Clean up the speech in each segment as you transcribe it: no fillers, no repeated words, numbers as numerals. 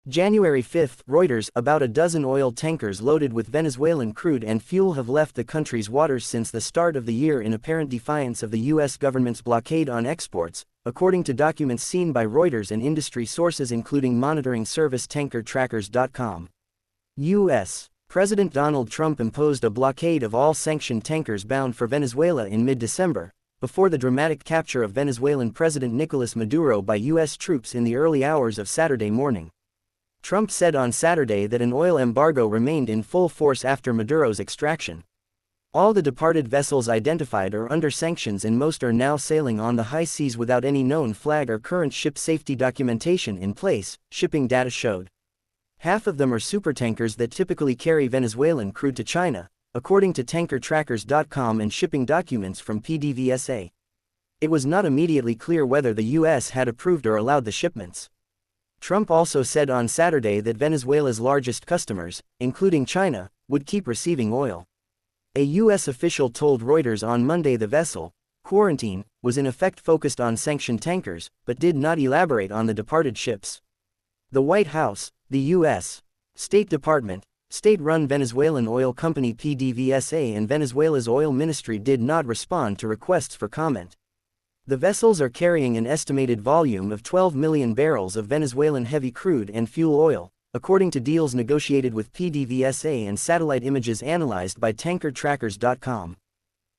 January 5, Reuters, about a dozen oil tankers loaded with Venezuelan crude and fuel have left the country's waters since the start of the year in apparent defiance of the U.S. government's blockade on exports, according to documents seen by Reuters and industry sources including monitoring service tankertrackers.com. U.S. President Donald Trump imposed a blockade of all sanctioned tankers bound for Venezuela in mid-December, before the dramatic capture of Venezuelan President Nicolas Maduro by U.S. troops in the early hours of Saturday morning. Trump said on Saturday that an oil embargo remained in full force after Maduro's extraction. All the departed vessels identified are under sanctions and most are now sailing on the high seas without any known flag or current ship safety documentation in place, shipping data showed. Half of them are supertankers that typically carry Venezuelan crude to China, according to tankertrackers.com and shipping documents from PDVSA. It was not immediately clear whether the U.S. had approved or allowed the shipments. Trump also said on Saturday that Venezuela's largest customers, including China, would keep receiving oil. A U.S. official told Reuters on Monday the vessel, quarantine, was in effect focused on sanctioned tankers, but did not elaborate on the departed ships. The White House, the U.S. State Department, state-run Venezuelan oil company PDVSA and Venezuela's oil ministry did not respond to requests for comment. The vessels are carrying an estimated volume of 12 million barrels of Venezuelan heavy crude and fuel oil, according to deals negotiated with PDVSA and satellite images analyzed by tankertrackers.com.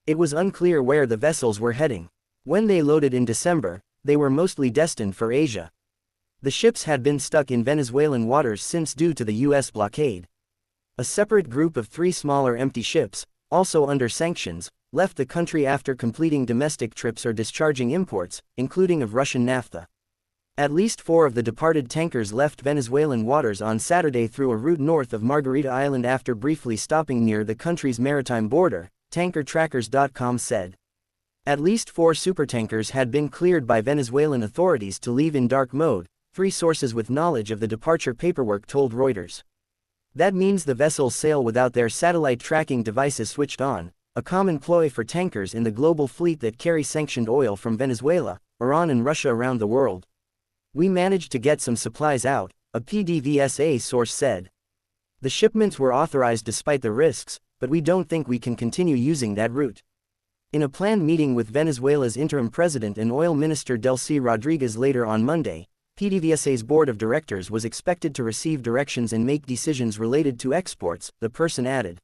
It was unclear where the vessels were heading. When they loaded in December, they were mostly destined for Asia. The ships had been stuck in Venezuelan waters since due to the U.S. blockade. A separate group of 3 smaller empty ships, also under sanctions, left the country after completing domestic trips or discharging imports, including of Russian naphtha. At least 4 of the departed tankers left Venezuelan waters on Saturday through a route north of Margarita Island after briefly stopping near the country's maritime border, tankertrackers.com said. At least 4 supertankers had been cleared by Venezuelan authorities to leave in dark mode, 3 sources with knowledge of the departure paperwork told Reuters. That means the vessels sail without their satellite tracking devices switched on, a common ploy for tankers in the global fleet that carry sanctioned oil from Venezuela, Iran and Russia around the world. We managed to get some supplies out, a PDVSA source said. The shipments were authorized despite the risks, but we don't think we can continue using that route. In a planned meeting with Venezuela's interim president and oil minister Delcy Rodriguez later on Monday, PDVSA's board of directors was expected to receive directions and make decisions related to exports, the person added.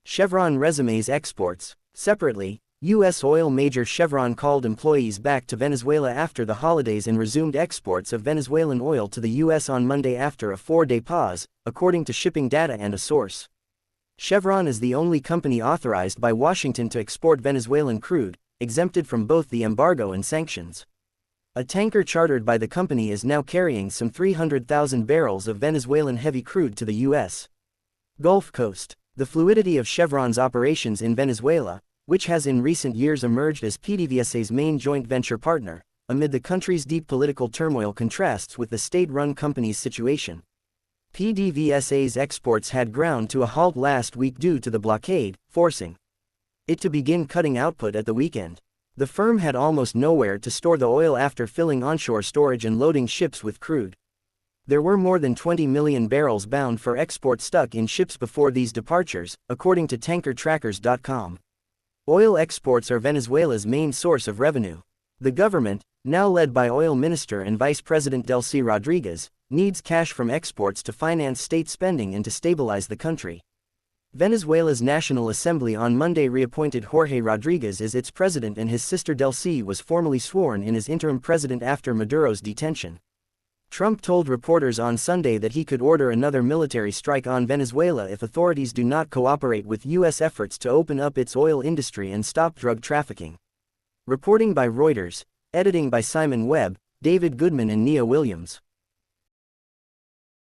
Chevron resumes exports. Separately, U.S. oil major Chevron called employees back to Venezuela after the holidays and resumed exports of Venezuelan oil to the U.S. on Monday after a 4-day pause, according to shipping data and a source. Chevron is the only company authorized by Washington to export Venezuelan crude, exempted from both the embargo and sanctions. A tanker chartered by the company is now carrying some 300,000 barrels of Venezuelan heavy crude to the U.S. Gulf Coast. The fluidity of Chevron's operations in Venezuela, which has in recent years emerged as PDVSA's main joint venture partner, amid the country's deep political turmoil contrasts with the state-run company's situation. PDVSA's exports had ground to a halt last week due to the blockade, forcing it to begin cutting output at the weekend. The firm had almost nowhere to store the oil after filling onshore storage and loading ships with crude. There were more than 20 million barrels bound for export stuck in ships before these departures, according to tankertrackers.com. Oil exports are Venezuela's main source of revenue. The government, now led by Oil Minister and Vice President Delcy Rodriguez, needs cash from exports to finance state spending and to stabilize the country. Venezuela's National Assembly on Monday reappointed Jorge Rodriguez as its president and his sister Delcy was formally sworn in as interim president after Maduro's detention. Trump told reporters on Sunday that he could order another military strike on Venezuela if authorities do not cooperate with U.S. efforts to open up its oil industry and stop drug trafficking. Reporting by Reuters, editing by Simon Webb, David Goodman and Nia Williams.